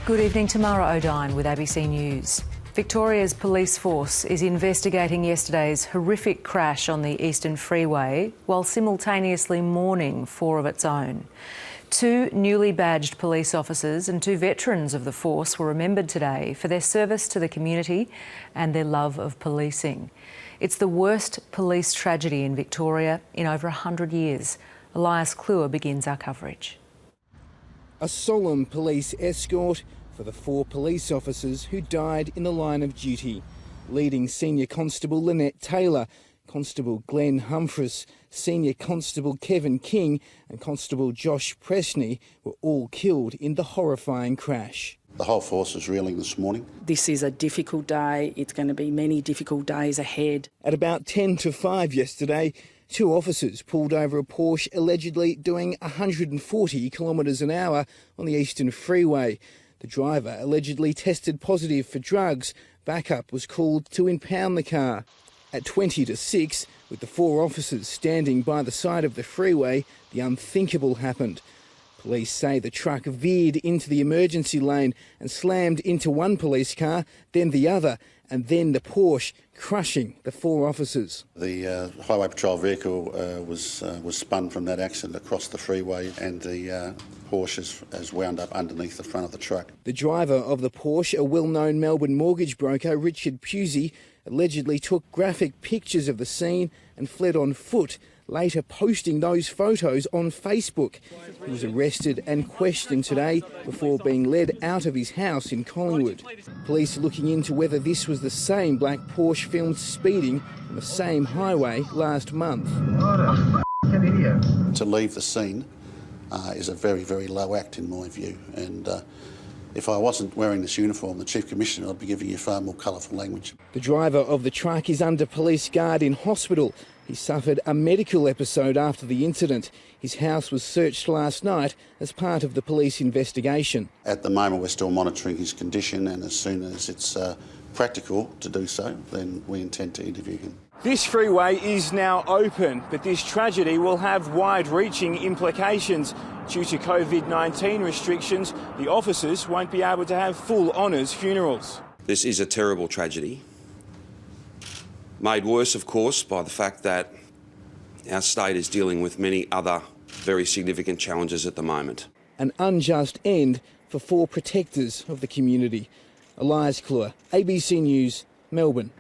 Good evening, Tamara O'Dine with ABC News. Victoria's police force is investigating yesterday's horrific crash on the Eastern Freeway while simultaneously mourning 4 of its own. 2 newly badged police officers and 2 veterans of the force were remembered today for their service to the community and their love of policing. It's the worst police tragedy in Victoria in over 100 years. Elias Kluwer begins our coverage. A solemn police escort for the 4 police officers who died in the line of duty. Leading Senior Constable Lynette Taylor, Constable Glenn Humphries, Senior Constable Kevin King and Constable Josh Presney were all killed in the horrifying crash. The whole force was reeling this morning. This is a difficult day. It's going to be many difficult days ahead. At about 10 to 5 yesterday, 2 officers pulled over a Porsche allegedly doing 140 kilometres an hour on the Eastern Freeway. The driver allegedly tested positive for drugs. Backup was called to impound the car. At 20 to 6, with the 4 officers standing by the side of the freeway, the unthinkable happened. Police say the truck veered into the emergency lane and slammed into one police car, then the other, and then the Porsche, crushing the 4 officers. The Highway Patrol vehicle was spun from that accident across the freeway, and the Porsche has wound up underneath the front of the truck. The driver of the Porsche, a well-known Melbourne mortgage broker, Richard Pusey, allegedly took graphic pictures of the scene and fled on foot, later posting those photos on Facebook. He was arrested and questioned today before being led out of his house in Collingwood. Police are looking into whether this was the same black Porsche filmed speeding on the same highway last month. What a f***ing idiot. To leave the scene is a very, very low act in my view, and if I wasn't wearing this uniform, the Chief Commissioner, I'd be giving you far more colourful language. The driver of the truck is under police guard in hospital. He suffered a medical episode after the incident. His house was searched last night as part of the police investigation. At the moment, we're still monitoring his condition, and as soon as it's practical to do so, then we intend to interview him. This freeway is now open, but this tragedy will have wide-reaching implications. Due to COVID-19 restrictions, the officers won't be able to have full honours funerals. This is a terrible tragedy, made worse, of course, by the fact that our state is dealing with many other very significant challenges at the moment. An unjust end for 4 protectors of the community. Elias Kluwer, ABC News, Melbourne.